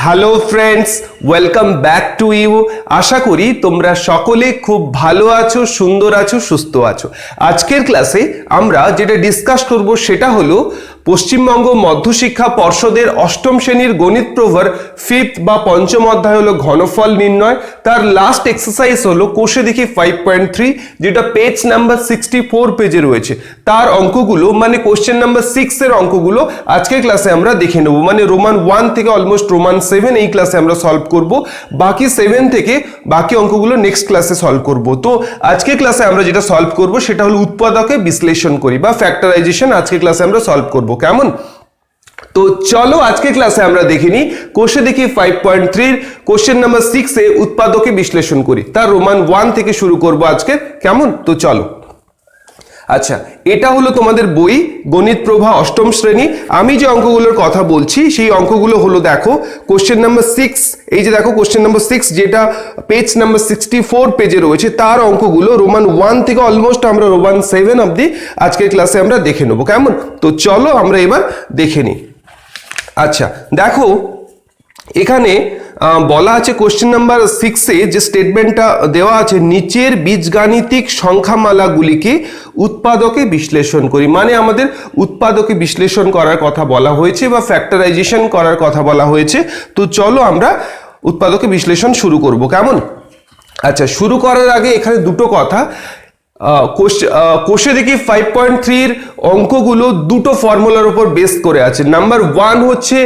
Hello friends, welcome back to you. আশা করি তোমরা সকলে খুব ভালো আছো, সুন্দর আছো, সুস্থ আছো। আজকের ক্লাসে আমরা যেটা ডিসকাস করব সেটা হলো পশ্চিমবঙ্গ মধ্যশিক্ষা পর্ষদের অষ্টম শ্রেণীর গণিত প্রভার ফিফথ বা পঞ্চম অধ্যায় হলো ঘনফল নির্ণয়। তার লাস্ট এক্সারসাইজ হলো কোষে দেখি 5.3, যেটা পেজ নাম্বার 64 পেজে রয়েছে। তার অঙ্কগুলো মানে কোশ্চেন নাম্বার 6 এর অঙ্কগুলো আজকের ক্লাসে আমরা দেখে নেব। মানে রোমান 1 থেকে অলমোস্ট রোমান 7 এই ক্লাসে আমরা সলভ করব। বাকি 7 থেকে বাকি অঙ্কগুলো নেক্সট ক্লাসে সলভ করব। তো আজকের ক্লাসে আমরা যেটা সলভ করব সেটা হলো উৎপাদকে বিশ্লেষণ করি বা ফ্যাক্টরাইজেশন আজকের ক্লাসে আমরা সলভ করব। কেমন? তো চলো আজকে ক্লাসে আমরা দেখে নিই কোষে দেখি 5.3 কোশ্চেন নাম্বার 6 এ উৎপাদকে বিশ্লেষণ করি। তার রোমান 1 থেকে শুরু করব আজকে। কেমন? তো চলো। আচ্ছা, এটা হলো তোমাদের বই গণিত প্রভা অষ্টম শ্রেণী। আমি যে অঙ্কগুলোর কথা বলছি সেই অঙ্কগুলো হলো দেখো কোশ্চেন নাম্বার 6, এই যে দেখো কোশ্চেন নাম্বার 6 যেটা পেজ নাম্বার 64 পেজে রয়েছে, তার অঙ্কগুলো রোমান 1 থেকে অলমোস্ট আমরা রোমান 7 অবধি আজকের ক্লাসে আমরা দেখে নেবো। কেমন? তো চলো আমরা এবার দেখে নিই। আচ্ছা দেখো, এখানে বলা আছে কোশ্চেন নাম্বার 6 এ যে স্টেটমেন্টটা দেওয়া আছে, নিচের বীজগাণিতিক সংখ্যামালাগুলিকে উৎপাদকে বিশ্লেষণ করি। মানে আমাদের উৎপাদকে বিশ্লেষণ করার কথা বলা হয়েছে বা ফ্যাক্টরাইজেশন করার কথা বলা হয়েছে। তো চলো আমরা উৎপাদকে বিশ্লেষণ শুরু করব। কেমন? আচ্ছা, শুরু করার আগে এখানে দুটো কথা। কোষে দেখি 5.3 অঙ্কগুলো দুটো ফর্মুলার উপর বেস করে আছে। নাম্বার 1 হচ্ছে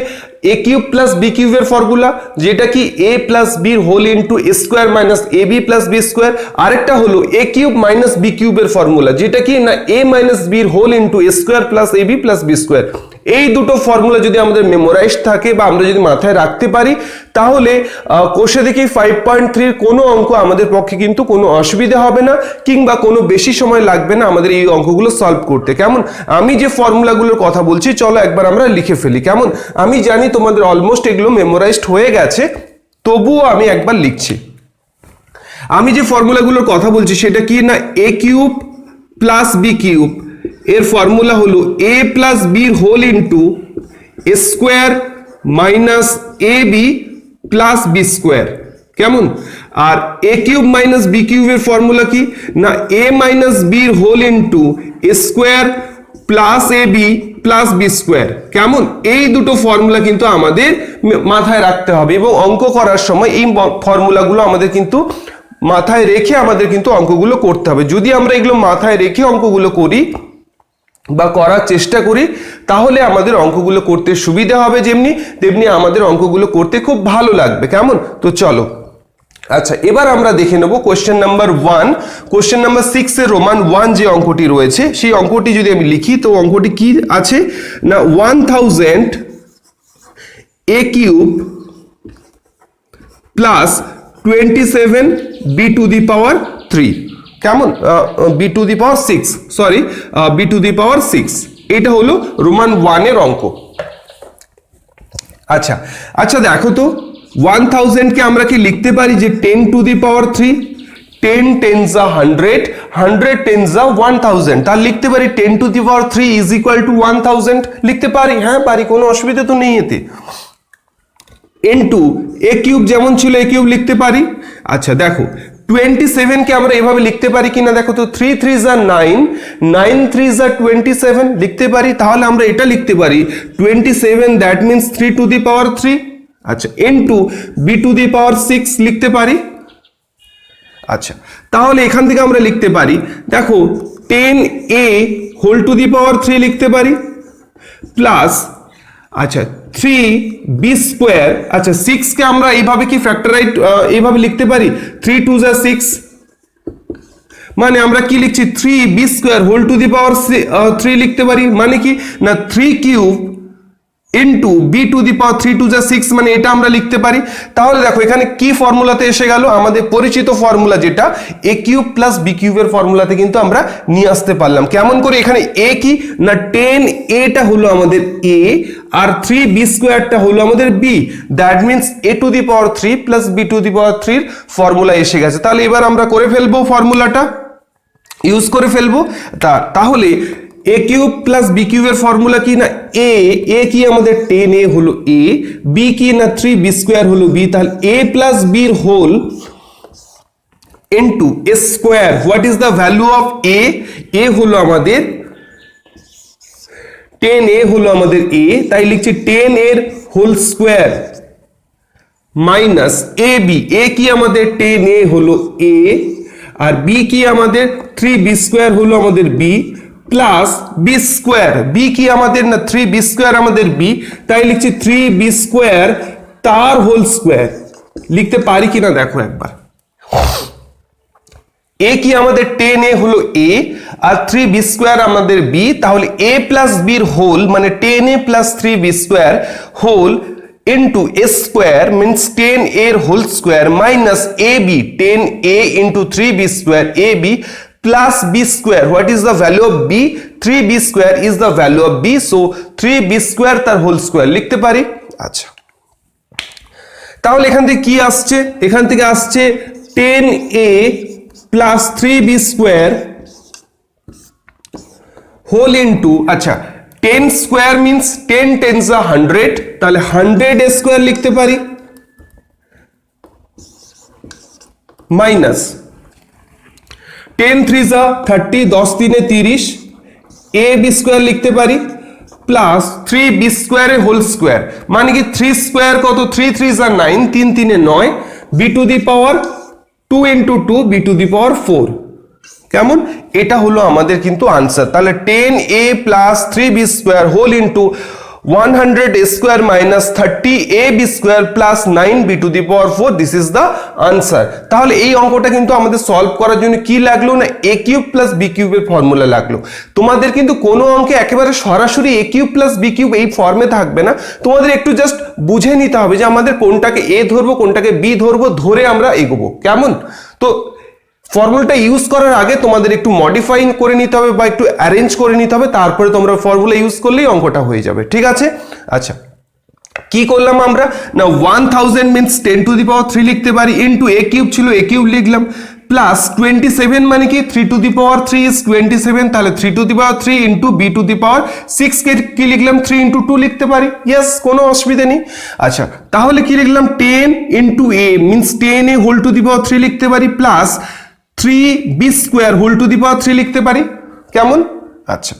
এ কিউব প্লাস বি কিউবের ফর্মুলা, যেটা কি এ plus B whole into A square minus A B plus B square. আরেকটা হলো এ কিউব মাইনাস বি কিউবের ফর্মুলা, যেটা কি না এ মাইনাস বির whole into A square plus A B plus B square. এই দুটো ফর্মুলা যদি আমাদের মেমোরাইজ থাকে বা আমরা যদি মাথায় রাখতে পারি, তাহলে কোষে দেখি 5.3 কোনো অঙ্ক আমাদের পক্ষে কিন্তু কোনো অসুবিধা হবে না, কিংবা কোনো বেশি সময় লাগবে না আমাদের এই অঙ্কগুলো সলভ করতে। কেমন? আমি যে ফর্মুলাগুলোর কথা বলছি চলো একবার আমরা লিখে ফেলি। কেমন? আমি জানি তোমাদের অলমোস্ট এগুলো মেমোরাইজড হয়ে গেছে, তবুও আমি একবার লিখছি। আমি যে ফর্মুলাগুলোর কথা বলছি সেটা কি না এ কিউব প্লাস বি কিউব এর ফর্মুলা হলো এ প্লাস বির whole into A square minus A B plus B square. কেমন? আর এ কিউব মাইনাস বি কিউবের ফর্মুলা কি না এ মাইনাস বির whole into A square plus A B plus B square. কেমন? এই দুটো ফর্মুলা কিন্তু আমাদের মাথায় রাখতে হবে এবং অঙ্ক করার সময় এই ফর্মুলাগুলো আমাদের কিন্তু মাথায় রেখে আমাদের কিন্তু অঙ্কগুলো করতে হবে। যদি আমরা এগুলো মাথায় রেখে অঙ্কগুলো করি বা করার চেষ্টা করি, তাহলে আমাদের অঙ্কগুলো করতে সুবিধা হবে, তেমনি আমাদের অঙ্কগুলো করতে খুব ভালো লাগবে। কেমন? তো চলো। আচ্ছা, এবার আমরা দেখে নেব কোশ্চেন নাম্বার 1। কোশ্চেন নাম্বার 6 এর রোমান 1 যে অঙ্কটি রয়েছে সেই অঙ্কটি যদি আমি লিখি, তো অঙ্কটি কি আছে না 1000 a cube plus 27 b to the power 3। কেমন? B to the power 6, sorry b to the power 6। এটা হলো রোমান 1 এর অঙ্ক। আচ্ছা আচ্ছা দেখো তো, 1000 কে আমরা কি লিখতে পারি যে 10 টু দি পাওয়ার 3, 10 10 যা 100, 100 10 যা 1000। তার লিখতে পারি 10 two the power 3 is equal to 1000। লিখতে পারি? হ্যাঁ পারি, কোনো অসুবিধা তো নেই এতে। ইনটু এ কিউব যেমন ছিল এ কিউব লিখতে পারি। আচ্ছা দেখো 27 কে আমরা এভাবে লিখতে পারি কিনা দেখো তো, 3 3 যা 9, 9 3 যা 27 লিখতে পারি। তাহলে আমরা এটা লিখতে পারি 27 that means 3 to the power 3। আচ্ছা, into B to the power 6 লিখতে পারি। আচ্ছা, তাহলে এখান থেকে আমরা লিখতে পারি দেখো 10a whole to the power 3 লিখতে পারি প্লাস আচ্ছা 3b স্কোয়ার। আচ্ছা 6 কে আমরা এইভাবে কি ফ্যাক্টরাইজ এইভাবে লিখতে পারি 3 2 যা 6, মানে আমরা কি লিখছি 3b square whole to the power 3 লিখতে পারি। মানে কি না 3 cube into b to the power 3 2 যা 6, মানে এটা আমরা লিখতে পারি। তাহলে দেখো এখানে কি ফর্মুলাতে এসে গেল, আমাদের পরিচিত ফর্মুলা যেটা এ কিউব প্লাস বি কিউবের ফর্মুলাতে কিন্তু আমরা নিয়ে আসতে পারলাম। কেমন করে? এখানে এ কি না 10 এটা হলো আমাদের এ আর 3b স্কোয়ারটা হলো আমাদের B, that means A to the power 3 plus B to the power 3 formula এসে গেছে। তাহলে এবার আমরা করে ফেলবো, ফর্মুলাটা ইউজ করে ফেলবো। তাহলে এ কিউব প্লাস বি কিউবের ফর্মুলা কি না এ কি আমাদের 10a হলো a, বি কি না 3b স্কয়ার হলো b, তাহলে a প্লাস b এর whole into a square. What is the value of a হলো আমাদের 10a হলো আমাদের a, তাই লিখছি 10 এর হোল স্কয়ার মাইনাস a কি আমাদের 10a হলো a, আর b কি আমাদের 3b স্কয়ার হলো আমাদের b, plus b square, b কি আমাদের না 3b স্কয়ার আমাদের b, তাই লিখছি 3b স্কয়ার তার হোল স্কয়ার। লিখতে পারি কিনা দেখো একবার। a কি আমাদের 10a হলো a আর 3b স্কয়ার আমাদের b, তাহলে a প্লাস b এর হোল মানে 10a plus 3b square whole into a square means 10a whole square minus ab 10a into 3b square ab plus b square. What is the value of b? 3b square is the value of b, so 3b square তার whole square লিখতে পারি। আচ্ছা, তাহলে এখান থেকে কি আসছে? এখান থেকে আসছে 10a plus 3b square whole into, আচ্ছা 10 স্কয়ার মিন্স 10 10s are 100, তাহলে 100 স্কয়ার লিখতে পারি minus 10 3s are 30 10 3 30 a b square লিখতে পারি প্লাস 3b স্কয়ারের হোল স্কয়ার মানে কি 3 স্কয়ার কত 3 3s are 9 3 3 a 9 b to the power 2 into 2 b to the power 4। কেমন? এটা হলো আমাদের কিন্তু আনসার। তাহলে 10a plus 3b square whole into 100 square minus 30ab square plus 9b to the power 4, this is the answer. তাহলে এই অঙ্কটা কিন্তু আমাদের সলভ করার জন্য কি লাগলো না a কিউব প্লাস b কিউবের ফর্মুলা লাগলো। তোমাদের কিন্তু কোনো অঙ্কে একেবারে সরাসরি a cube plus b cube এই ফর্মে থাকবে না, তোমাদের একটু জাস্ট বুঝে নিতে হবে যে আমাদের কোনটাকে a ধরবো কোনটাকে b ধরবো, ধরে আমরা এগোবো। কেমন? তো ফর্মুলাটা ইউজ করার আগে তোমাদের একটু মডিফাইং করে নিতে হবে বা একটু অ্যারেঞ্জ করে নিতে হবে, তারপরে তোমরা ফর্মুলা ইউজ করলেই অঙ্কটা হয়ে যাবে। ঠিক আছে? আচ্ছা, কি করলাম আমরা না 1000 মিন্স 10 টু দি পাওয়ার 3 লিখতে পারি ইনটু a কিউব ছিল a কিউব লিখলাম প্লাস 27 মানে কি 3 টু দি পাওয়ার 3 ইজ 27, তাহলে 3 to the power 3 into b to the power 6 কে কি লিখলাম 3 ইনটু 2 লিখতে পারি। ইয়েস, কোনো অসুবিধা নেই। আচ্ছা, তাহলে কি লিখলাম 10 into a means 10a whole to the power 3 লিখতে পারি plus 3b square whole to the power 3 লিখতে পারি। কেমন? আচ্ছা,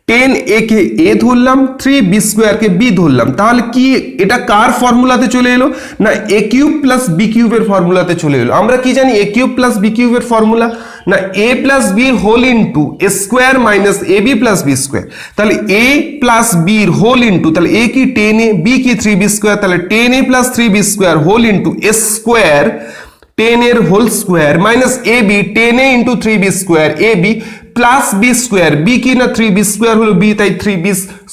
10a কে a ধরলাম 3b স্কয়ার কে b ধরলাম, তাহলে কি এটা কার ফর্মুলাতে চলে এলো না a কিউব প্লাস b কিউবের ফর্মুলাতে চলে এলো। আমরা কি জানি a কিউব প্লাস b কিউবের ফর্মুলা না a plus b whole into a square minus ab plus b square, তাহলে a plus b whole into, তাহলে a কি 10a b কি 3b স্কয়ার, তাহলে 10a plus 3b square whole into a square 10 এর whole square minus ab 10a into 3b square ab plus b square, b কি না 3b square হলো b, তাই 3b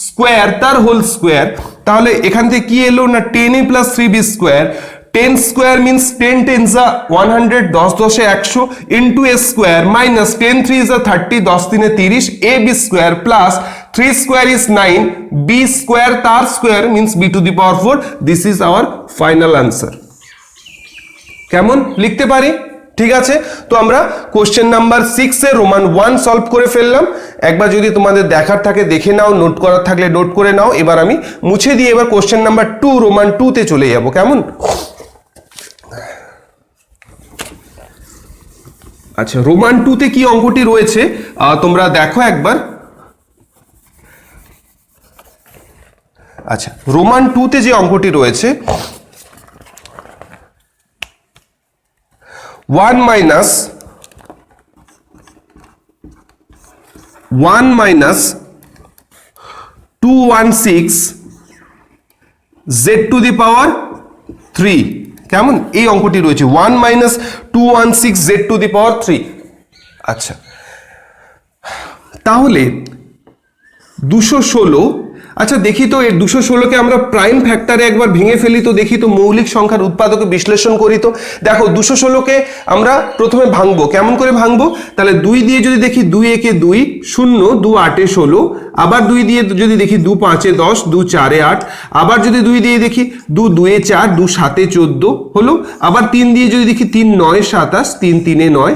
square তার whole square. তাহলে এখান থেকে কি এলো না 10a plus 3b square, 10 square means 10 10s are 100 10 10 এ 100 into a square minus 10 3s are 30 10 3 এ 30 ab square plus 3 square is 9 b square তার square means b to the power 4, this is our final answer. কেমন? লিখতে পারি। ঠিক আছে, তো আমরা কোশ্চেন নাম্বার 6 এ রোমান 1 সলভ করে ফেললাম। একবার যদি তোমাদের দেখার থাকে দেখে নাও, নোট করার থাকলে নোট করে নাও। এবার আমি মুছে দিয়ে এবার কোশ্চেন নাম্বার 2 রোমান 2 তে চলে যাব। কেমন? আচ্ছা, রোমান 2 তে কি অঙ্কটি রয়েছে তোমরা দেখো একবার। আচ্ছা, রোমান 2 তে যে অঙ্কটি রয়েছে 1 minus 216 z to the power 3, কেমন? এই অঙ্কটি রয়েছে 1 minus 216 z to the power 3। আচ্ছা, তাহলে 216, আচ্ছা দেখি তো এর 216 কে আমরা প্রাইম ফ্যাক্টরে একবার ভেঙে ফেলি তো, দেখি তো মৌলিক সংখ্যার উৎপাদকে বিশ্লেষণ করি তো। দেখো 216 কে আমরা প্রথমে ভাঙবো। কেমন করে ভাঙবো? তাহলে 2 দিয়ে যদি দেখি 2 একে 2 0 2 8 এ 16, আবার 2 দিয়ে যদি দেখি 2 5 এ 10 2 4 এ 8, আবার যদি 2 দিয়ে দেখি 2 2 এ 4 2 7 এ 14 হলো, আবার 3 দিয়ে যদি দেখি 3 9 27 3 3 এ 9।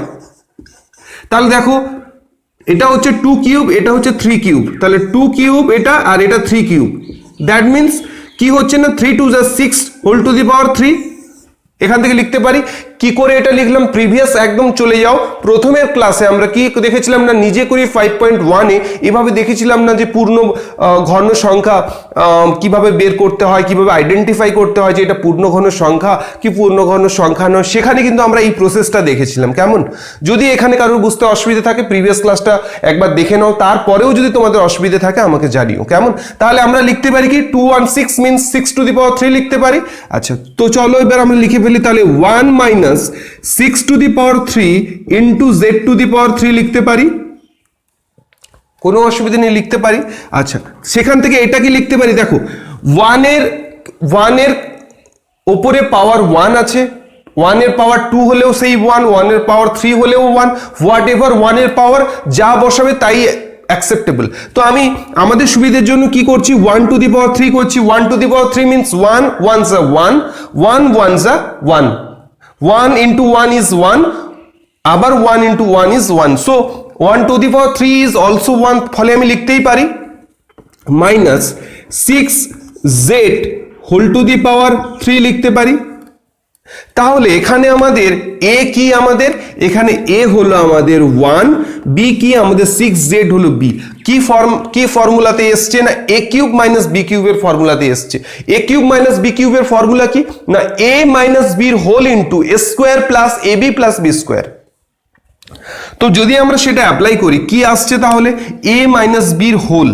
তাহলে দেখো এটা হচ্ছে 2 কিউব, এটা হচ্ছে 3 কিউব, তাহলে 2 কিউব এটা আর এটা 3 কিউব, দ্যাট মিনস কি হচ্ছে না 3 2 যা 6 হোল টু দি পাওয়ার 3। এখান থেকে লিখতে পারি। কি করে এটা লিখলাম, প্রিভিয়াস একদম চলে যাও, প্রথমের ক্লাসে আমরা কি দেখেছিলাম না, নিজে করি 5.1 এ এভাবে দেখেছিলাম না যে পূর্ণ ঘন সংখ্যা কিভাবে বের করতে হয়, কিভাবে আইডেন্টিফাই করতে হয় যে এটা পূর্ণ ঘন সংখ্যা কি পূর্ণ ঘন সংখ্যা নয়, সেখানে কিন্তু আমরা এই প্রসেসটা দেখেছিলাম। কেমন, যদি এখানে কারোর বুঝতে অসুবিধা থাকে প্রিভিয়াস ক্লাসটা একবার দেখে নাও, তারপরেও যদি তোমাদের অসুবিধা থাকে আমাকে জানিও। কেমন, তাহলে আমরা লিখতে পারি কি 216 মিনস 6 টু দি পাওয়ার 3 লিখতে পারি। আচ্ছা, তো চলো এবার আমরা লিখে ফেলি, তাহলে 1 minus 6 to the power 3 into z to the power 3 লিখতে পারি, কোনো অসুবিধা নেই, লিখতে পারি। আচ্ছা, সেখান থেকে এটা কি লিখতে পারি, দেখো 1 এর উপরে পাওয়ার 1 আছে, 1 এর পাওয়ার 2 হলেও সেই 1 এর পাওয়ার 3 হলেও 1, হোয়াট এভার 1 এর পাওয়ার যা বসাবে তাই অ্যাকসেপ্টেবল। তো আমি আমাদের সুবিধার জন্য কি করছি, 1 টু দি পাওয়ার 3 করছি। 1 টু দি পাওয়ার 3 মিনস 1 1 যা 1, 1 1 যা 1, 1 into 1 is 1, আবার 1 into 1 is 1, so 1 to the power 3 is also 1, ফলে আমি লিখতেই পারি minus 6z whole to the power 3 লিখতে পারি। তাহলে এখানে আমাদের a কি, আমাদের এখানে a হলো আমাদের 1, b কি আমাদের 6z হলো b, কি ফর্মুলাতে এসছে না a কিউব মাইনাস b কিউবের ফর্মুলাতে এসছে। a কিউব মাইনাস b কিউবের ফর্মুলা কি না a minus b whole into a square plus ab plus b square. তো যদি আমরা সেটা অ্যাপ্লাই করি কি আসছে, তাহলে a মাইনাস b হোল,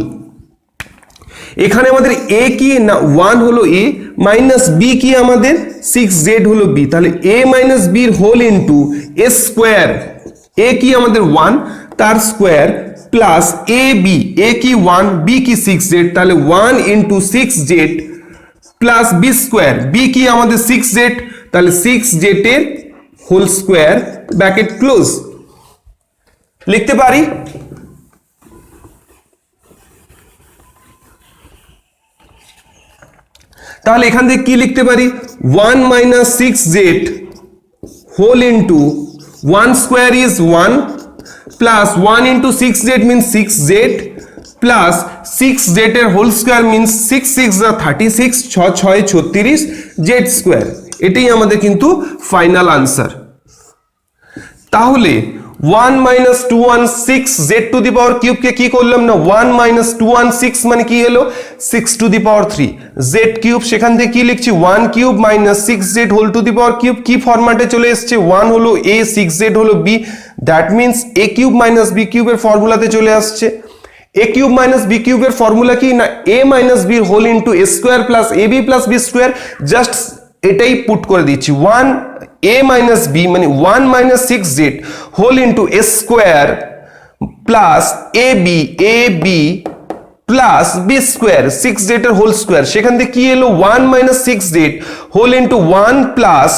এখানে আমাদের a কি না 1 হলো a, মাইনাস b কি আমাদের 6z হলো b, তাহলে a minus b whole into a square, a কি আমাদের 1 তার স্কয়ার প্লাস ab, a কি 1 b কি 6z, তাহলে 1 into 6z plus b square, b কি আমাদের 6z, তাহলে 6z এর হোল স্কয়ার ব্র্যাকেট ক্লোজ লিখতে পারি। তাহলে এখান থেকে কি লিখতে পারি, 1 minus 6z whole into 1 square is 1 plus 1 into 6z means 6z plus 6z এর whole square means 6 6 36, 6 6 36 z square, এটাই আমাদের কিন্তু ফাইনাল আনসার। তাহলে 1 minus 216 z to the power cube কে কি করলাম না 1 মাইনাস 216 মানে কি হলো 6 to the power 3 z cube, সেখান থেকে কি লিখছি 1 cube minus 6z whole to the power cube, কি ফরম্যাটে চলে এসেছে 1 হলো a 6z হলো b, that means a cube minus b কিউবের ফর্মুলাতে চলে আসছে। a কিউব মাইনাস b কিউবের ফর্মুলা কি না a minus b whole into a square plus ab plus b square, just এটাই পুট করে দিচ্ছি 1 a মাইনাস b মানে 1 minus 6z whole into a square plus ab plus b square 6z এর whole square, সেখান থেকে কি এলো 1 minus 6z whole into 1 plus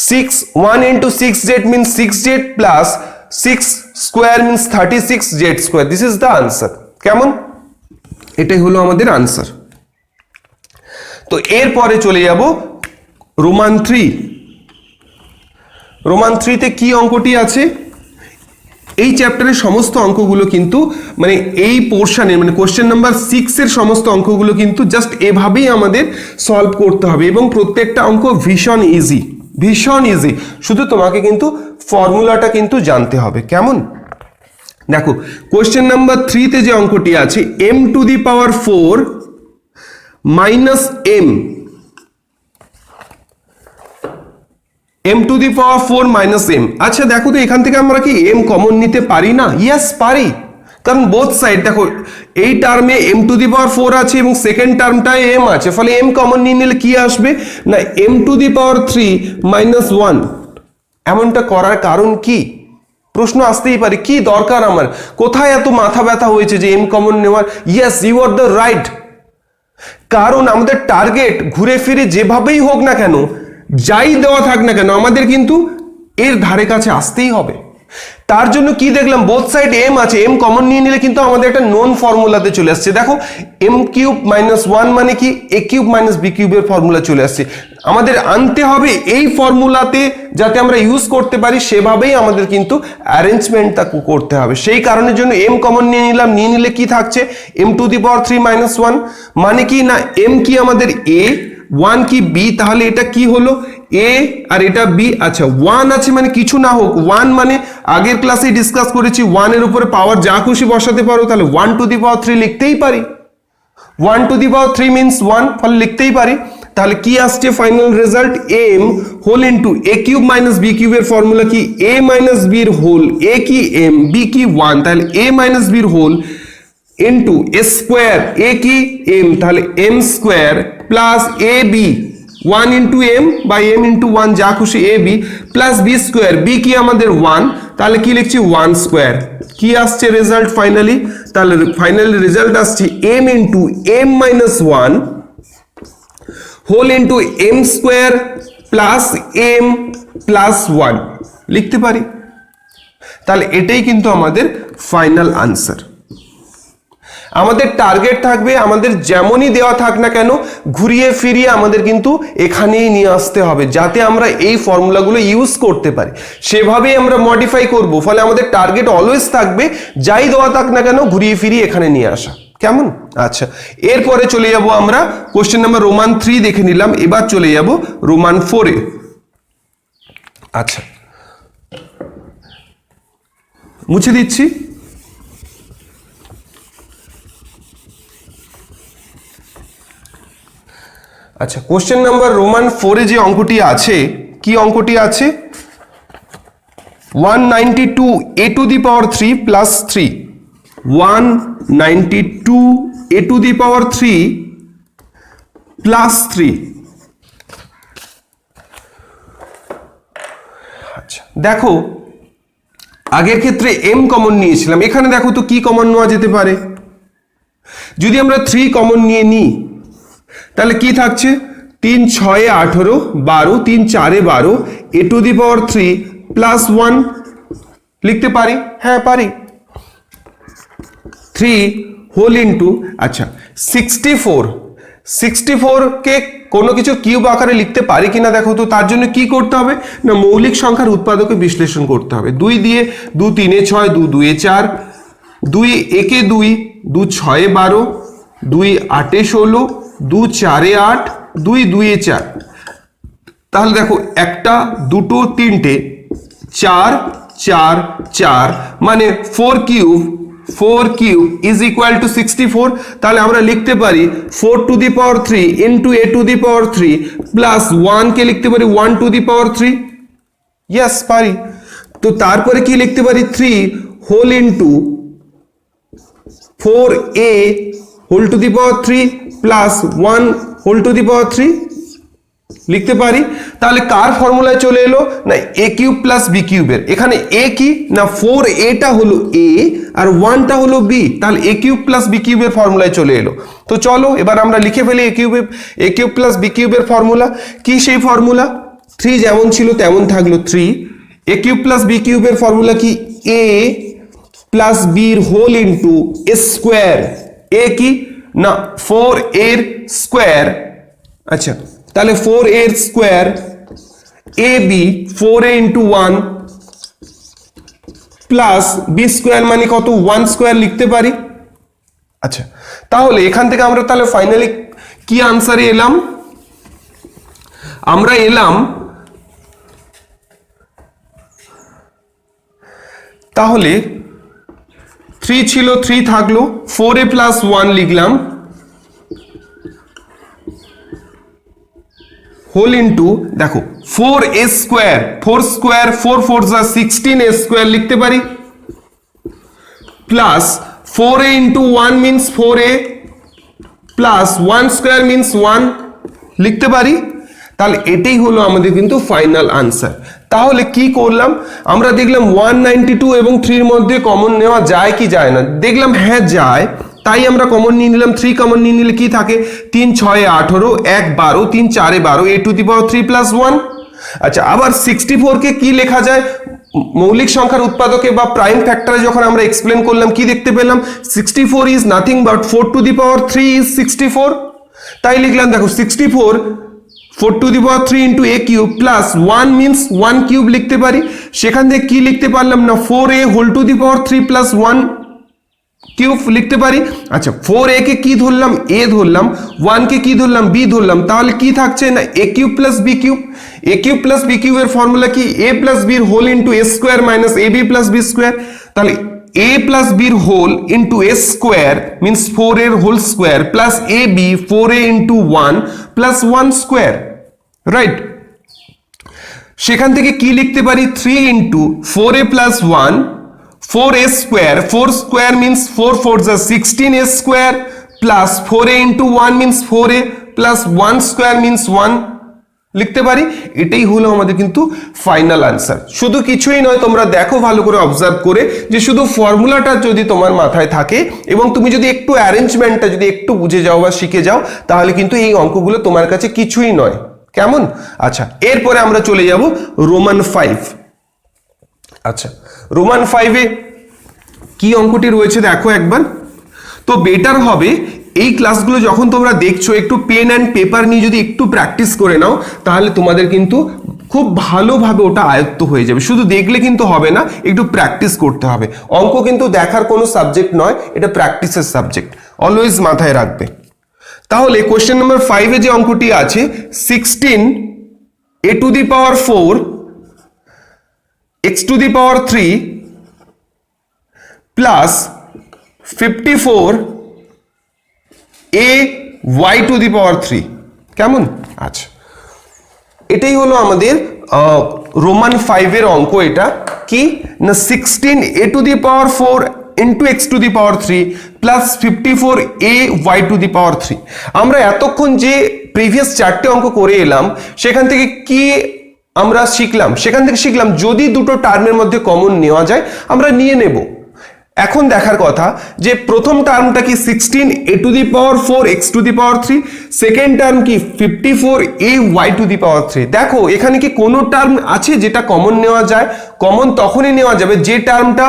6 1 into 6z means 6z plus 6 square means 36z square, this is the answer. কেমন, এটাই হলো আমাদের answer. তো এরপরে চলে যাব রোমান 3। রোমান 3 তে কি অঙ্কটি আছে, এই চ্যাপ্টারের সমস্ত অঙ্কগুলো কিন্তু মানে এই পোর্শনের মানে কোশ্চেন নাম্বার 6 এর সমস্ত অঙ্কগুলো কিন্তু জাস্ট এভাবেই আমাদের সলভ করতে হবে এবং প্রত্যেকটা অঙ্ক ভীষণ ইজি, ভীষণ ইজি, শুধু তোমাকে কিন্তু ফর্মুলাটা কিন্তু জানতে হবে। কেমন, দেখো কোশ্চেন নাম্বার 3 তে যে অঙ্কটি আছে m two the power 4 minus m two the power 4 minus m। আচ্ছা দেখো তো এখান থেকে আমরা কি m কমন নিতে পারি না? ইয়েস পারি, কারণ বোথ সাইড দেখো এই টার্মে m টু দি পাওয়ার 4 আছে এবং সেকেন্ড টার্মটায় m আছে, ফলে m কমন নিয়ে নিলে কি আসবে না m two the power 3 minus 1। এমনটা করার কারণ কি, প্রশ্ন আসতেই পারে, কি দরকার আমার, কোথায় এত মাথা ব্যথা হয়েছে যে m কমন নেওয়ার? Yes, you are the right, কারণ আমাদের টার্গেট ঘুরে ফিরে যেভাবেই হোক না কেন, যাই দেওয়া থাক না কেন, আমাদের কিন্তু এর ধারে কাছে আসতেই হবে। তার জন্য কি দেখলাম, বোথ সাইড m আছে, m কমন নিয়ে নিলে কিন্তু আমাদের একটা নোন ফর্মুলাতে চলে আসছে। দেখো m কিউব মাইনাস 1 মানে কি a কিউব মাইনাস b কিউবের ফর্মুলা চলে আসছে। আমাদের আনতে হবে এই ফর্মুলাতে, যাতে আমরা ইউজ করতে পারি সেভাবেই আমাদের কিন্তু অ্যারেঞ্জমেন্টটা করতে হবে। সেই কারণের জন্য m কমন নিয়ে নিলাম, নিয়ে নিলে কি থাকছে m two the power 3 minus 1, মানে কি না m কি আমাদের a, 1 কি b, তাহলে এটা কি হলো a আর এটা b। আচ্ছা 1 আছে মানে কিছু না হোক, 1 মানে আগের ক্লাসে ডিসকাস করেছি 1 এর উপরে পাওয়ার যা খুশি বসাতে পারো, তাহলে 1 টু দি পাওয়ার 3 লিখতেই পারি, 1 টু দি পাওয়ার 3 মিন্স 1, ফলে লিখতেই পারি। তাহলে কি আসছে final result, m whole into a cube minus b কিউবের ফর্মুলা কি a মাইনাস b এর হোল, a কি m, b কি 1, তাহলে a মাইনাস b এর whole into a square, a কি m, তাহলে m square plus ab 1 into m by m into 1 যা খুশি ab plus b square, b কি আমাদের 1, তাহলে কি লিখছি 1 স্কয়ার। কি আসছে রেজাল্ট ফাইনালি, তাহলে ফাইনালি রেজাল্ট আসছে m into m minus 1 whole into m square plus m plus 1 লিখতে পারি। তাহলে এটাই কিন্তু আমাদের ফাইনাল আনসার। আমাদের টার্গেট থাকবে, আমাদের যেমনই দেওয়া থাক না কেন ঘুরিয়ে ফিরিয়ে আমাদের কিন্তু এখানেই নিয়ে আসতে হবে, যাতে আমরা এই ফর্মুলাগুলো ইউজ করতে পারি, সেভাবেই আমরা মডিফাই করব। ফলে আমাদের টার্গেট অলওয়েজ থাকবে যাই দেওয়া থাক না কেন ঘুরিয়ে ফিরিয়ে এখানে নিয়ে আসা। কেমন? আচ্ছা, এরপরে চলে যাব আমরা কোশ্চেন নাম্বার রোমান 3 দেখে নিলাম, এবার চলে যাব রোমান 4 এ। আচ্ছা মুছে দিচ্ছি। আচ্ছা কোশ্চেন নাম্বার রোমান 4 এ যে অঙ্কটি আছে, কি অঙ্কটি আছে, 192 a to the power 3 plus 3, 192 a to the power 3 plus 3। আচ্ছা দেখো আগের ক্ষেত্রে m কমন নিয়েছিলাম, এখানে দেখো তো কি কমন নেওয়া যেতে পারে। যদি আমরা 3 কমন নিয়ে নিই তাহলে কি থাকছে, 3 6 18 12, 3 4 12 a to the power 3 plus 1 লিখতে পারি, হ্যাঁ পারি। 3 হোল ইনটু, আচ্ছা 64 কে কোনো কিছু কিউব আকারে লিখতে পারি কিনা দেখো তো। তার জন্য কি করতে হবে না, মৌলিক সংখ্যার উৎপাদকে বিশ্লেষণ করতে হবে। 2 দিয়ে 2 3 6, 2 2 4, 2 1 2, 2 6 12, 2 8 16, 2 4 8, 2 2 4। তাহলে দেখো একটা দুটো তিনটে 4 4 4 মানে 4 কিউব ইজ ইকুয়াল টু 64। তাহলে আমরা লিখতে পারি 4 to the power 3 into a to the power 3 plus 1 কে লিখতে পারি 1 টু দি পাওয়ার 3, ইয়েস পারি। তো তারপরে কি লিখতে পারি, 3 whole into 4a whole to the power 3 plus 1 whole to the power 3 লিখতে পারি। তাহলে কার ফর্মুলায় চলে এলো না a কিউব প্লাস b কিউবের। এখানে a কি না 4a টা হলো a আর 1 টা হলো b, তাহলে a কিউব প্লাস b কিউবের ফর্মুলায় চলে এলো। তো চলো এবার আমরা লিখে ফেলি a কিউব প্লাস b কিউবের ফর্মুলা। কি সেই ফর্মুলা, 3 যেমন ছিল তেমন থাকলো 3, a কিউব প্লাস b কিউবের ফর্মুলা কি a প্লাস b এর whole into a square, a কি না 4 এর স্কয়ার। আচ্ছা তাহলে 4 এর square ab 4a into 1 plus b square মানে কত 1 স্কয়ার লিখতে পারি। আচ্ছা তাহলে এখান থেকে আমরা তাহলে ফাইনালি কি আনসারে এলাম, আমরা এলাম তাহলে 3 ছিল 3 থাকলো, 4a প্লাস 1 লিখলাম হোল ইনটু, দেখো 4a স্কয়ার, 4 স্কয়ার 4 4 যা 16a স্কয়ার লিখতে পারি plus 4a into 1 means 4a plus 1 square means 1 লিখতে পারি। তাহলে এটাই হলো আমাদের কিন্তু ফাইনাল আনসার। তাহলে কি করলাম, আমরা দেখলাম 192 এবং 3 এর মধ্যে কমন নেওয়া যায় কি যায় না, দেখলাম হ্যাঁ যায়, তাই আমরা কমন নিয়ে নিলাম। 3 কমন নিয়ে নিলে কি থাকে, 3 6 18, 1 12, 3 4 12 a to the power 3 plus 1। আচ্ছা আবার 64 কে কি লেখা যায়, মৌলিক সংখ্যার উৎপাদকে বা প্রাইম ফ্যাক্টরে যখন আমরা এক্সপ্লেন করলাম কি দেখতে পেলাম 64 is nothing but 4 to the power 3 is 64, তাই লিখলাম দেখো 64 4 to the power 3 into A cube plus 1 means 1 cube লিখতে পারি, সেখান থেকে কি লিখতে পারলাম না 4a whole to the power 3 plus 1 cube লিখতে পারি। আচ্ছা 4a কে কি ধরলাম a ধরলাম, 1 কে কি ধরলাম b ধরলাম, তাহলে কি থাকছে না a cube plus b cube. a cube plus b কিউবের ফর্মুলা কি a প্লাস b এর whole into a square minus ab plus b square, তাহলে a প্লাস b এর whole into a square means 4 এর whole square plus ab 4a into 1 plus 1 square, right. সেখান থেকে কি লিখতে পারি 3 into 4a plus 1 4a square, 4 square means 4 4 যা 16a square plus 4a into 1 means 4a plus 1 square means 1 লিখতে পারি। এটাই হলো আমাদের কিন্তু ফাইনাল আনসার। শুধু কিছুই নয়, তোমরা দেখো ভালো করে অবজার্ভ করে যে শুধু ফর্মুলাটা যদি তোমার মাথায় থাকে এবং তুমি যদি একটু অ্যারেঞ্জমেন্টটা যদি একটু বুঝে যাও বা শিখে যাও তাহলে কিন্তু এই অঙ্কগুলো তোমার কাছে কিছুই নয়, কেমন? আচ্ছা এরপরে আমরা চলে যাব রোমান 5। আচ্ছা রোমান 5-এ কি অঙ্কটি রয়েছে দেখো একবার। তো বেটার হবে এই ক্লাসগুলো যখন তোমরা দেখছো একটু পেন অ্যান্ড পেপার নিয়ে যদি একটু প্র্যাকটিস করে নাও তাহলে তোমাদের কিন্তু খুব ভালোভাবে ওটা আয়ত্ত হয়ে যাবে। শুধু দেখলে কিন্তু হবে না, একটু প্র্যাকটিস করতে হবে। অঙ্ক কিন্তু দেখার কোনো সাবজেক্ট নয়, এটা প্র্যাকটিসের সাবজেক্ট, অলওয়েজ মাথায় রাখবে। তাহলে কোশ্চেন নাম্বার 5-এ যে অঙ্কটি আছে 16 a to the power 4 x to the power 3 plus 54 a y to the power 3, কেমন? আচ্ছা এটাই হলো আমাদের রোমান 5-এর অঙ্ক। এটা কি না 16 a to the power 4 into x to the power 3 plus 54 a y to the power 3। আমরা এতক্ষণ যে প্রিভিয়াস 4টে অঙ্ক করে এলাম সেখান থেকে কি আমরা শিখলাম? সেখান থেকে শিখলাম যদি দুটো টার্মের মধ্যে কমন নেওয়া যায় আমরা নিয়ে নেব। এখন দেখার কথা যে প্রথম টার্মটা কি 16 a to the power 4 x to the power 3, second term কি 54 a y to the power 3। দেখো এখানে কি কোনো টার্ম আছে যেটা কমন নেওয়া যায়? কমন তখনই নেওয়া যাবে যে টার্মটা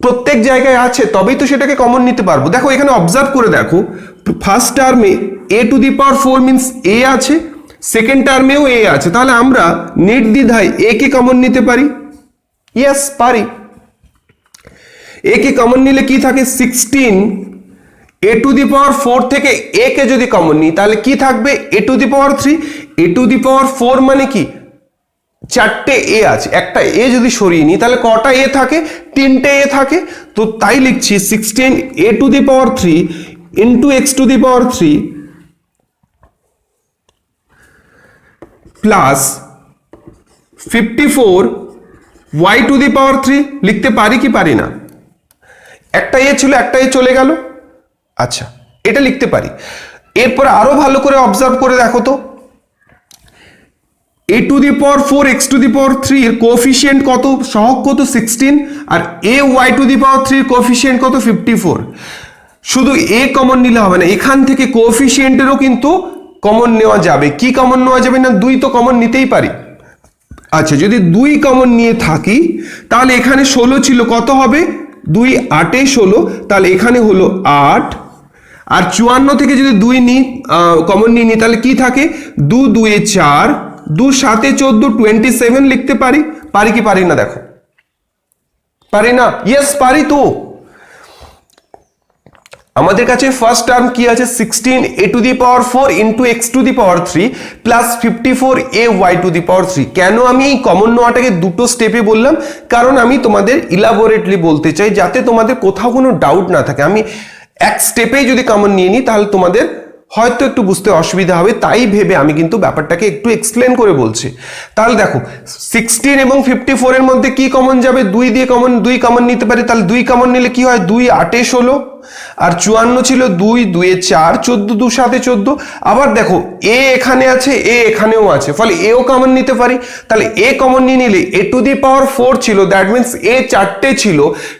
প্রত্যেক জায়গায় আছে, তবেই তো সেটাকে কমন নিতে পারবো। দেখো এখানে অবজার্ভ করে দেখো, ফার্স্ট টার্মে a to the power 4 means a আছে, সেকেন্ড টার্মেও a আছে, তাহলে আমরা নির্দ্বিধায় a কে কমন নিতে পারি। ইয়েস পারি। a কে কমন নিলে কি থাকে 16 a টু দি পাওয়ার 4 থেকে a কে যদি কমন নিই তাহলে কি থাকবে a to the power 3। a to the power 4 মানে কি 4টে a আছে, একটা a যদি সরিয়ে নিই তাহলে কটা a থাকে? 3টে a থাকে। তো তাই লিখছি 16 a to the power 3 into x to the power 3 plus 54 y to the power 3 লিখতে পারি কি পারি না? একটা এ ছিল, একটা এ চলে গেল। আচ্ছা এটা লিখতে পারি। এরপর আরো ভালো করে অবজার্ভ করে দেখো তো a to the power 4 x to the power 3 এর কোএফিসিয়েন্ট কত? সহগ কত? 16। আর a y to the power 3 এর কোএফিসিয়েন্ট কত? 54। শুধু a কমন নিলে হবে না, এখান থেকে কোএফিসিয়েন্টেরও কিন্তু কমন নেওয়া যাবে। কি কমন নেওয়া যাবে না? 2 তো কমন নিতেই পারি। আচ্ছা যদি 2 কমন নিয়ে থাকি তাহলে এখানে 16 ছিল, কত হবে? 2 8 16, তাহলে এখানে হলো 8। আর 54 থেকে যদি 2 নিই কমন নিয়ে নিই তাহলে কি থাকে? 2 2 4, 2 7 14 27 লিখতে পারি। পারি কি পারি না? দেখো পারি না? ইয়েস পারি। তো আমাদের কাছে ফার্স্ট টার্ম কি আছে 16 a to the power 4 into x to the power 3 plus 54 a y to the power 3। কেন আমি এই কমন নেওয়াটাকে দুটো স্টেপে বললাম? কারণ আমি তোমাদের ইলাবোরেটলি বলতে চাই যাতে তোমাদের কোথাও কোনো ডাউট না থাকে। আমি এক স্টেপেই যদি কমন নিয়ে নিই তাহলে তোমাদের হয়তো একটু বুঝতে অসুবিধা হবে, তাই ভেবে আমি কিন্তু ব্যাপারটাকে একটু এক্সপ্লেন করে বলছি। তাহলে দেখো 16 এবং 54 এর মধ্যে কি কমন যাবে? 2 দিয়ে কমন 2 কমন নিতে পারি, তাহলে 2 কমন নিলে কি হয়? 2 8 16, আর 54 ছিল 2 2 4 14, 2 7 14। আবার দেখো a এখানে আছে, a এখানেও আছে, ফলে a ও কমন নিতে পারি। তাহলে a কমন নিয়ে নিলে a টু দি পাওয়ার 4 ছিল, দ্যাট মিনস a 4টে ছিল,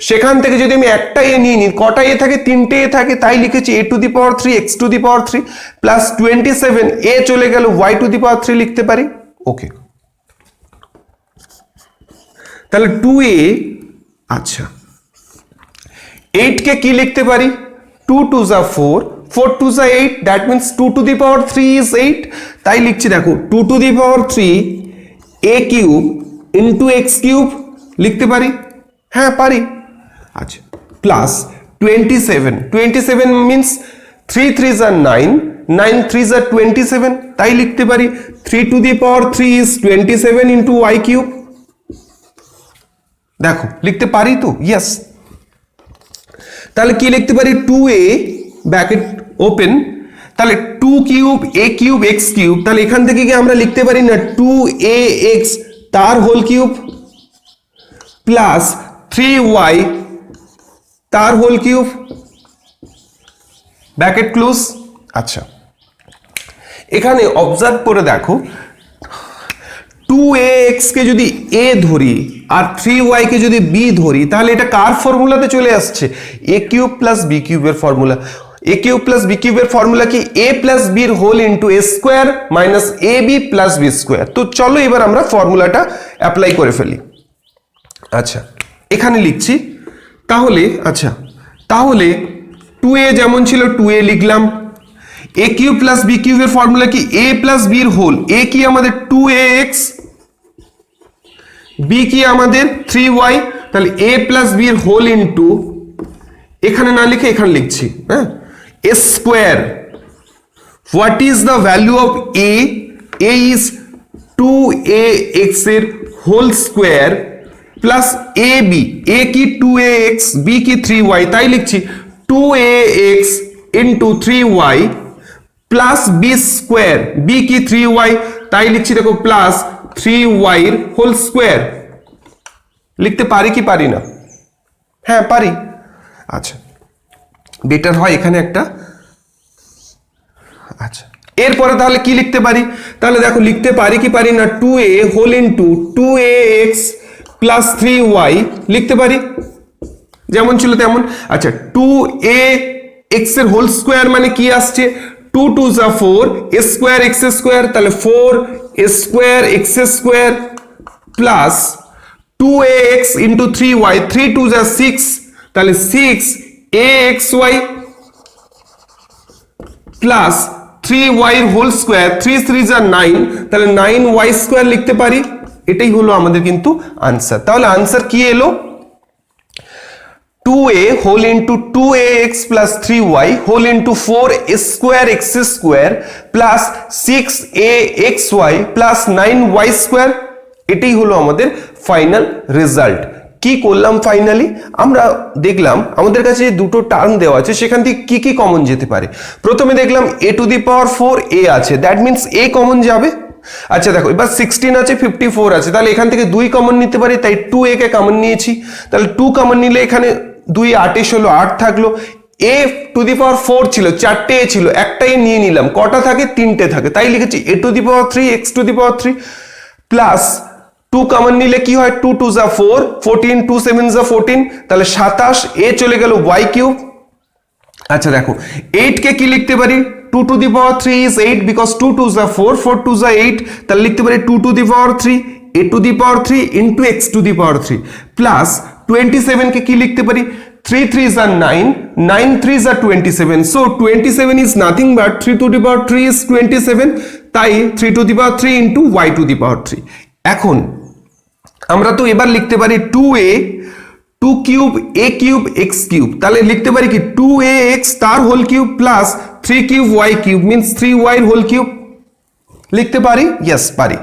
সেখান থেকে যদি আমি একটা a নিয়ে নিই কটা a থাকে? 3টে a থাকে, তাই লিখেছি a to the power 3 x to the power 3 plus 27 a চলে গেল y টু দি পাওয়ার 3 লিখতে পারি। ওকে তাহলে 2a, আচ্ছা 8 কে কি লিখতে পারি, 2 2 যা 4, 4 2 যা 8, that means 2 two the power 3 is 8। তাই লিখছি দেখো 2 two the power 3 a cube into x cube লিখতে পারি, হ্যাঁ পারি। আচ্ছা প্লাস 27 মিন্স 3 3 যা 9, 9 3 যা 27, তাই লিখতে পারি 3 to the power 3 is 27 into Y cube. দেখো লিখতে পারি তো, ইয়েস। তাহলে কি লিখতে পারি, 2a ব্র্যাকেট ওপেন, তাহলে 2 cube a cube x cube, তাহলে এখান থেকে কি আমরা লিখতে পারি না 2ax তার হোল কিউব প্লাস 3y তার হোল কিউব, ব্র্যাকেট ক্লোজ। আচ্ছা এখানে অবজার্ভ করে দেখো 2ax কে যদি a ধরি আর 3y কে যদি b ধরি, তাহলে এটা কার ফর্মুলাতে চলে আসছে, a কিউব প্লাস b কিউবের formula. a cube plus b কিউবের ফর্মুলা কি, a প্লাস b এর whole into a square minus ab plus b square. তো চলো এবার আমরা ফর্মুলাটা অ্যাপ্লাই করে ফেলি। আচ্ছা এখানে লিখছি তাহলে, আচ্ছা তাহলে 2a যেমন ছিল 2a লিখলাম, a কিউব প্লাস b কিউবের ফর্মুলা কি, a প্লাস b এর হোল, a কি আমাদের 2ax, b কি আমাদের 3y, তাহলে a প্লাস b এর হোল ইন্টু, এখানে না লিখে এখানে লিখছি, হ্যাঁ a square, what is the value of a, a is 2ax এর whole square plus ab, a কি 2ax, b কি 3y, তাই লিখছি 2ax into 3y plus b square, b কি 3y, তাই লিখছি দেখো প্লাস 3y এর হোল স্কোয়ার। লিখতে পারি কি পারি না, হ্যাঁ পারি। আচ্ছা বেটার হয় এখানে একটা, আচ্ছা এরপরে তাহলে কি লিখতে পারি, তাহলে দেখো লিখতে পারি কি পারি না 2a whole into 2ax plus 3y লিখতে পারি যেমন ছিল তেমন। আচ্ছা 2ax এর হোল স্কোয়ার মানে কি আসছে, 2 2 যা 4, a স্কোয়ার x স্কোয়ার, তাহলে 4 a square x square plus 2ax into 3y, 3 2 যা 6, তাহলে 6axy প্লাস 3y এর হোল স্কোয়ার, 3 3 যা 9, তাহলে 9y স্কোয়ার লিখতে পারি। এটাই হলো আমাদের কিন্তু আনসার। তাহলে আনসার কি এলো, 2a whole into 2ax plus 3y whole into 4a square x square plus 6axy plus 9y square. এটাই হলো আমাদের ফাইনাল রেজাল্ট। কি করলাম ফাইনালি, আমরা দেখলাম আমাদের কাছে দুটো টার্ম দেওয়া আছে, সেখান থেকে কি কি কমন যেতে পারে। প্রথমে দেখলাম a to the power 4a আছে, দ্যাট মিনস a কমন যাবে। আচ্ছা দেখো এবার 16 আছে, 54 আছে, তাহলে এখান থেকে 2 কমন নিতে পারি, তাই 2a কে কমন নিয়েছি। তাহলে 2 কমন নিলে এখানে 2 8 হলো 8 থাকলো, a টু দি পাওয়ার 4 ছিল, 4টে a ছিল, একটাই নিয়ে নিলাম, কটা থাকে 3টে থাকে, তাই লিখেছি a to the power 3 x to the power 3 plus 2 common নিলে কি হয়, 2 2 যা 4, 14 2 7 যা 14, তাহলে 27, a চলে গেল y কিউব। আচ্ছা দেখো 8 কে কি লিখতে পারি, 2 two the power 3 is 8 because 2 2 যা 4, 4 2 যা 8, তাহলে লিখতে পারি 2 two the power 3 a to the power 3 into x to the power 3 plus 27 কে কি লিখতে পারি, 3 3 যা 9, 9 3 যা 27, so 27 is nothing but 3 to the power 3 is 27, তাই 3 টু দি পাওয়ার 3 ইন্টু y টু দি পাওয়ার 3। এখন আমরা তো এবার লিখতে পারি 2a 2 cube a cube x cube, তাহলে লিখতে পারি কি 2ax তার whole cube plus 3 cube y cube means 3y এর হোল কিউব লিখতে পারি, ইয়েস পারি।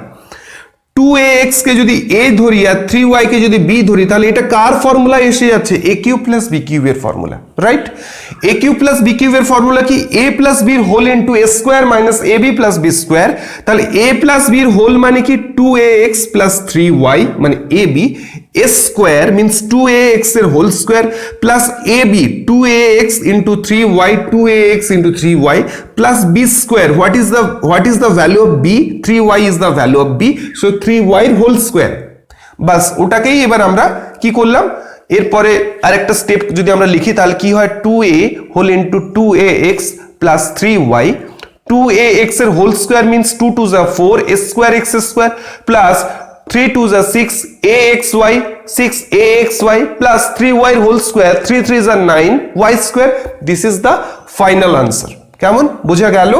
2ax কে যদি a ধরি আর 3y কে যদি b ধরি, তাহলে এটা কার ফর্মুলা এসে যাচ্ছে, a কিউব প্লাস b কিউবের formula, right. a cube plus b কিউবের ফর্মুলা কি, a প্লাস b এর whole into a square minus ab plus b square, তাহলে a প্লাস b এর হোল মানে কি 2ax প্লাস 3y মানে ab, a square means 2ax এর whole square plus ab 2ax into 3y 2ax into 3y plus b square, what is the value of b, 3y is the value of b, so 3y এর whole square. বাস ওটাকেই এবার আমরা কি করলাম, এরপরে আরেকটা step যদি আমরা লিখি তাহলে কি হয়, 2a whole into 2ax plus 3y, 2ax এর হোল স্কোয়ার মিন্স 2 2 যা 4 a square x square plus 3 2 are 6 axy 6 axy plus 3y whole square 3 3 are 9 y square. This is the final answer. কেমন বোঝা গেল?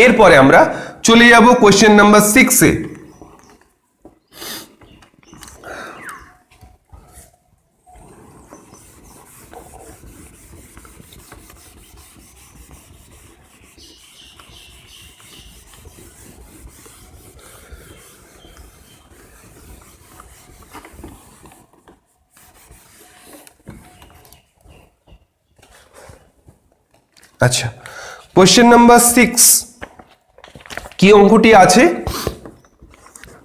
এরপরে আমরা চলে যাব কোশ্চেন নাম্বার 6 এ। আচ্ছা, কোশ্চেন নাম্বার 6 কি অঙ্কটি আছে?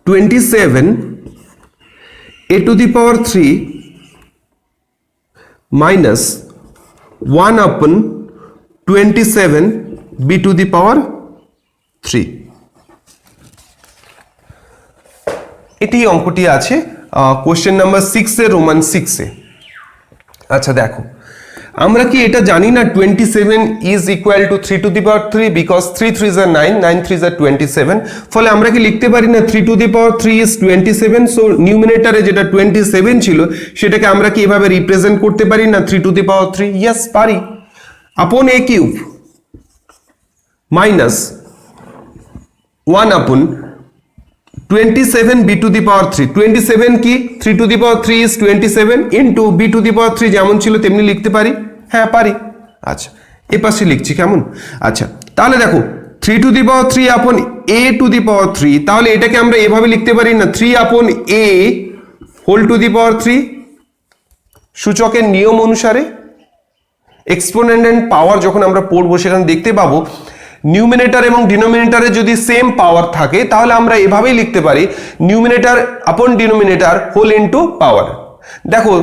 27 a to the power 3 minus 1 upon 27 b to the power 3, এটি অঙ্কটি আছে কোশ্চেন নাম্বার 6 এ, রোমান 6 এ। আচ্ছা দেখো, আমরা কি এটা জানি না 27 is equal to 3 to the power 3 because 3 3 are 9 9 3 are 27, ফলে আমরা কি লিখতে পারি না 3 to the power 3 is 27? So নিউমিনেটরে যেটা 27 ছিল সেটাকে আমরা কি এভাবে রিপ্রেজেন্ট করতে পারি না 3 টু দি পাওয়ার 3? ইয়েস পারি। আপন a কিউব মাইনাস 1 আপন 27 b to the power 3, 27 কি 3 to the power 3 is 27 into b to the power 3 যেমন ছিল তেমনি লিখতে পারি? হ্যাঁ পারি। আচ্ছা, এই পাশে লিখছি কেমন? আচ্ছা, তাহলে দেখো 3 to the power 3 upon a to the power 3, তাহলে এটাকে আমরা এভাবে লিখতে পারি না 3 upon a whole to the power 3, সূচকের নিয়ম অনুসারে। এক্সপোনেন্ট এন্ড পাওয়ার যখন আমরা পড়বো সেখানে দেখতে পাবো নিউমিনেটর এবং ডিনোমিনেটরে যদি সেম পাওয়ার থাকে তাহলে আমরা এভাবেই লিখতে পারি নিউমিনেটর আপন ডিনোমিনেটর হোল ইনটু পাওয়ার। দেখো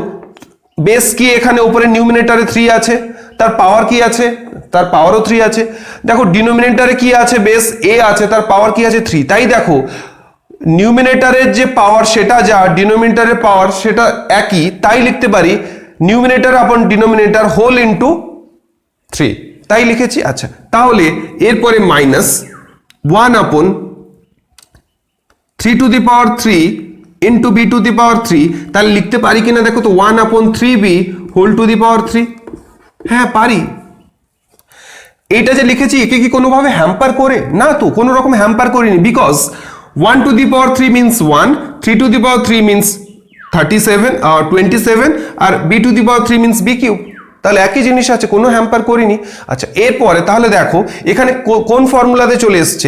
বেস কি এখানে উপরে নিউমিনেটরে 3 আছে, তার পাওয়ার কি আছে? তার পাওয়ারও 3 আছে। দেখো ডিনোমিনেটরে কি আছে? বেস a আছে, তার পাওয়ার কি আছে? 3। তাই দেখো নিউমিনেটরের যে পাওয়ার সেটা যা, ডিনোমিনেটরের পাওয়ার সেটা একই, তাই লিখতে পারি নিউমিনেটর আপন ডিনোমিনেটর হোল ইনটু 3, তাই লিখেছি। আচ্ছা, তাহলে এরপরে মাইনাস 1 আপন 3 to the power 3 into b to the power 3, তাহলে লিখতে পারি কিনা দেখো তো 1 আপন 3b whole to the power 3। হ্যাঁ পারি। এটা যে লিখেছি একে কি কোনোভাবে হ্যাম্পার করে? না তো, কোনো রকম হ্যাম্পার করিনি, because 1 to the power 3 means 1, 3 to the power 3 means 27 আর b to the power 3 means b cube, তাহলে একই জিনিস আছে, কোনো হ্যাম্পার করিনি। আচ্ছা, এরপরে তাহলে দেখো এখানে কোন ফর্মুলাতে চলে এসছে?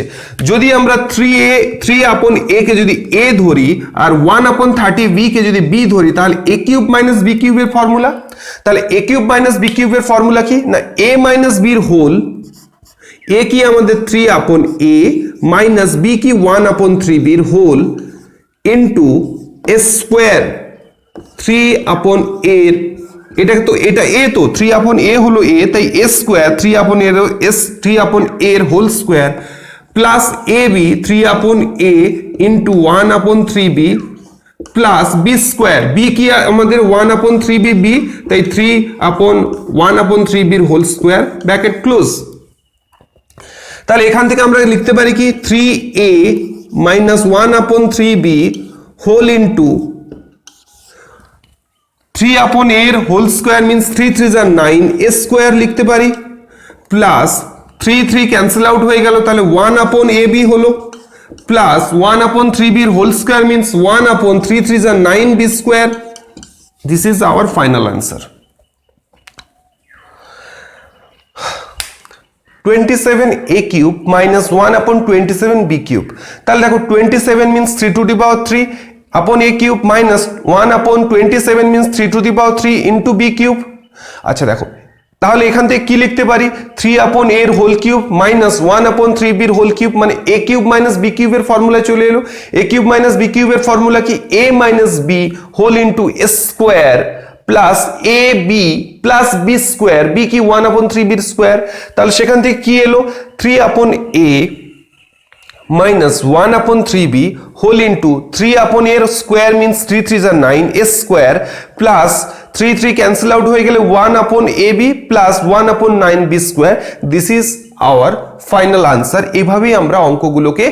যদি আমরা 3 আপন a কে যদি a ধরি আর 1 আপন 30b কে যদি b ধরি তাহলে a কিউব মাইনাস b কিউবের ফর্মুলা। তাহলে a কিউব মাইনাস b কিউবের ফর্মুলা কি না a মাইনাস b এর হোল, a কি আমাদের 3 আপন a মাইনাস b কি 1 আপন 3b এর whole into a square 3 upon a এর, এটা তো এটা a, তো 3 আপন a হলো a, তাই a স্কয়ার 3 আপন a এর 3 আপন a এর whole square plus ab 3 upon a into 1 আপন 3b plus b square, b কি আমাদের 1 আপন 3b b, তাই 3 আপন 1 আপন 3b এর হোল স্কয়ার ব্র্যাকেট ক্লোজ। তাহলে এখান থেকে আমরা লিখতে পারি কি 3a মাইনাস 1 আপন 3b whole into 3 upon a এর whole square means 3 3 are 9 a square লিখতে পারি প্লাস 3 3 ক্যান্সেল আউট হয়ে গেল, তাহলে 1 আপন ab হলো প্লাস 1 আপন 3b এর হোল স্কয়ার মিন্স 1 আপন 3 3 are 9b square. This is our final answer. 27 a cube minus 1 আপন 27 b কিউব, তাহলে দেখো 27 means 3 to the power 3 upon a cube minus 1 upon 27 means 3 to the power 3 into b cube। আচ্ছা দেখো তাহলে এখান থেকে কি লিখতে পারি 3 upon a এর whole cube minus 1 upon 3b এর হোল কিউব, মানে a কিউব মাইনাস b কিউবের ফর্মুলা চলে এলো। a কিউব মাইনাস b কিউবের ফর্মুলা কি a minus b whole into a square plus ab plus b square, b কি 1 upon 3b এর square, তাহলে সেখান থেকে কি এলো 3 upon a minus 1 upon 3b whole into 3 upon a square means 3 3s are 9 a square plus 3 3 cancel out হয়ে গেলে 1 upon ab plus 1 upon 9b square. This is hour final answer. এভাবেই আমরা অঙ্কগুলোকে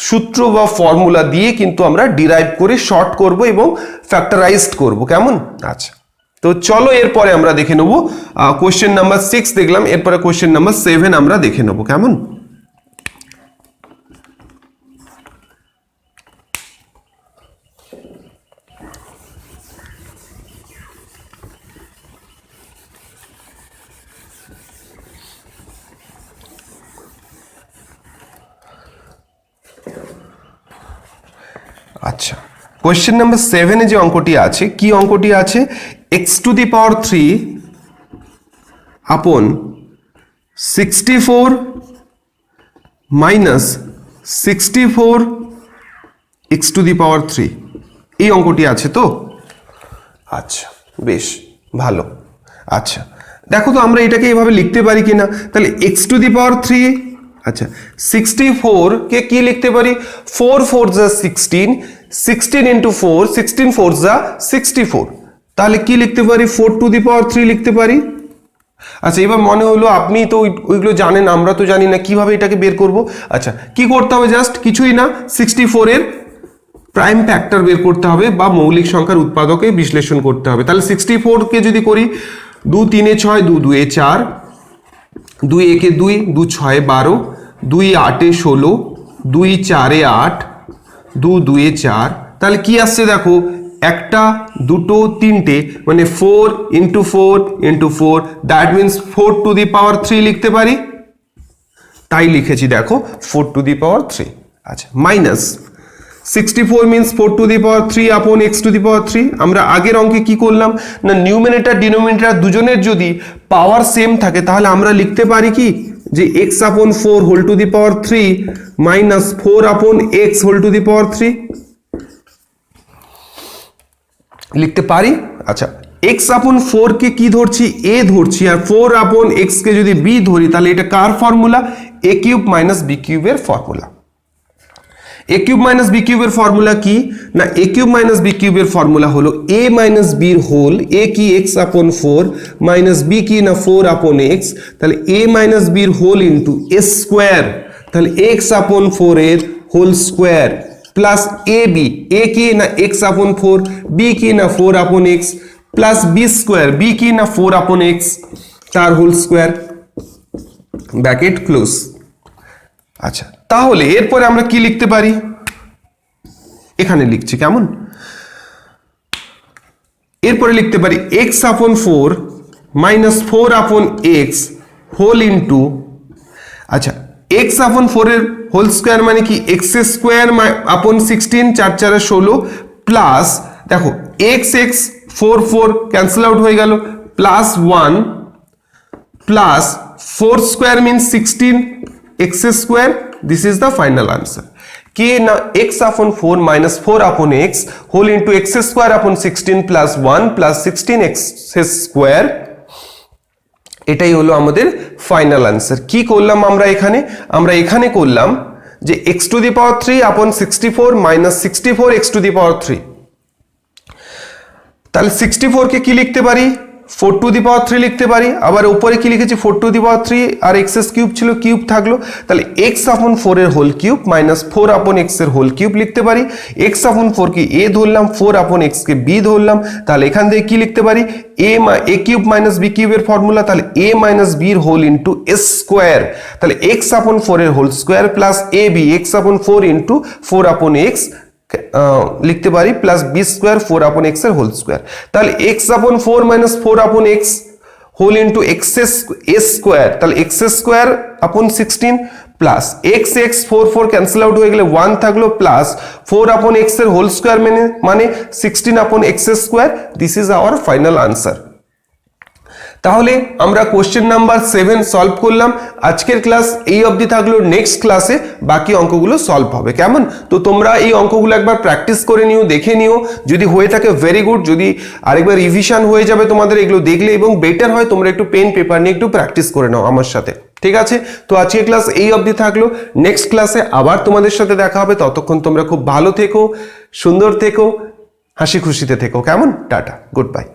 সূত্র বা ফর্মুলা দিয়ে কিন্তু আমরা ডিরাইভ করে শর্ট করব এবং ফ্যাক্টরাইজড করব। কেমন? আচ্ছা, তো চলো এরপরে আমরা দেখে নেব কোশ্চেন নাম্বার 6 দেখলাম, এরপরে কোশ্চেন নাম্বার 7 আমরা দেখে নেব। কেমন? আচ্ছা, কোয়েশ্চেন নাম্বার 7 এ যে অঙ্কটি আছে, কি অঙ্কটি আছে? x⁻³ আপন 64 মাইনাস 64 x⁻³ এই অঙ্কটি আছে তো? আচ্ছা, বেশ ভালো। আচ্ছা, দেখো তো আমরা এটাকে এভাবে লিখতে পারি কিনা। তাহলে x⁻³ আচ্ছা 64 কে কি লিখতে পারি? 4 4 যা 16, 16 ইন্টু 4, 16 4 যা 64। তাহলে কি লিখতে পারি? 4⁻³ লিখতে পারি। আচ্ছা, এবার মনে হলো আপনি তো ওইগুলো জানেন, আমরা তো জানি না, কিভাবে এটাকে বের করব? আচ্ছা, কি করতে হবে? জাস্ট কিছুই না, 64 এর প্রাইম ফ্যাক্টর বের করতে হবে বা মৌলিক সংখ্যার উৎপাদকে বিশ্লেষণ করতে হবে। তাহলে 64 কে যদি করি 2 3 এ 6, 2 2 এ 4, 2 1 এ 2, 2 6 এ 12, 2 8 এ 16, 2 4 এ 8, 2 2 এ 4। তাহলে কি আসছে দেখো, একটা দুটো তিনটে, মানে 4 ইন্টু 4 ইন্টু 4, দ্যাট মিনস 4⁻³ লিখতে পারি। তাই লিখেছি দেখো 4⁻³। আচ্ছা, মাইনাস 64 মিনস 4⁻³ আপন x⁻³। আমরা আগের অঙ্কে কি করলাম না, নিউমিনেটর ডিনোমিনেটর দুজনের যদি পাওয়ার সেম থাকে তাহলে আমরা লিখতে পারি কি, যে x/4 মাইনাস 4/x⁻³ লিখতে পারি। আচ্ছা, x/4 কে কি ধরছি? a ধরছি, আর 4/x কে যদি b ধরি তাহলে এটা কার ফর্মুলা? a³ - b³ এর ফর্মুলা। a³ - b³ এর ফর্মুলা কি না, a³ - b³ এর ফর্মুলা হলো a - b এর হোল। a কি? x/4 মাইনাস b কি না 4/x, তাহলে a - b এর হোল ইন্টু a স্কোয়ার, তাহলে x/4 এর whole square plus ab, a কি না x/4, b কি না 4/x, plus b square, b কি না 4/x তার হোল স্কোয়ার, ব্র্যাকেট ক্লোজ। আচ্ছা, তাহলে এরপরে আমরা কি লিখতে পারি? এখানে লিখছি। কেমন? এরপরে লিখতে পারি x/4 minus 4/x whole into, আচ্ছা x/4 এর হোল স্কোয়ার মানে কি x² / 16, 4 4 16, প্লাস দেখো x 4 4 ক্যান্সেল আউট হয়ে গেল, plus 1 plus 4 square means 16 x²। This is the final answer. কি না, x/4 minus 4/x whole into x² / 16 plus 1 plus 16x²। এটাই হলো আমাদের ফাইনাল আনসার। কি করলাম আমরা এখানে? আমরা এখানে করলাম যে x⁻³ 64 মাইনাস 64 x⁻³। তাহলে 64 কে কি লিখতে পারি? 4⁻³ লিখতে পারি। আবার উপরে কি লিখেছি? 4⁻³ আর x³ ছিল, কিউব থাকলো, তাহলে x/4 এর হোল কিউব মাইনাস 4/x এর হোল কিউব লিখতে পারি। x/4 কি a ধরলাম, 4/x কে b ধরলাম, তাহলে এখান থেকে কি লিখতে পারি? a³ - b³ এর ফর্মুলা, তাহলে a - b এর হোল ইন্টু a স্কোয়ার, তাহলে x/4 এর whole square plus ab x/4 into 4/x লিখতে পারি, প্লাস b স্কোয়ার 4/x এর হোল স্কোয়ার। তাহলে x/4 minus 4/x whole into a square, তাহলে x² plus x 4 4 cancel out হয়ে গেলে 1 থাকলো, প্লাস 4/x এর হোল স্কোয়ার মানে 16/x²। This is our final answer. তাহলে আমরা কোশ্চেন নাম্বার 7 সলভ করলাম। আজকের ক্লাস এই অবধি থাকলো, নেক্সট ক্লাসে বাকি অঙ্কগুলো সলভ হবে। কেমন? তো তোমরা এই অঙ্কগুলো একবার প্র্যাকটিস করে নিও, দেখে নিও, যদি হয়ে থাকে ভেরি গুড, যদি আরেকবার রিভিশন হয়ে যাবে তোমাদের এগুলো দেখলে, এবং বেটার হয় তোমরা একটু পেন পেপার নিয়ে একটু প্র্যাকটিস করে নাও আমার সাথে, ঠিক আছে? তো আজকের ক্লাস এই অবধি থাকলো, নেক্সট ক্লাসে আবার তোমাদের সাথে দেখা হবে। ততক্ষণ তোমরা খুব ভালো থেকো, সুন্দর থেকো, হাসি খুশিতে থেকো। কেমন? Tata, good bye.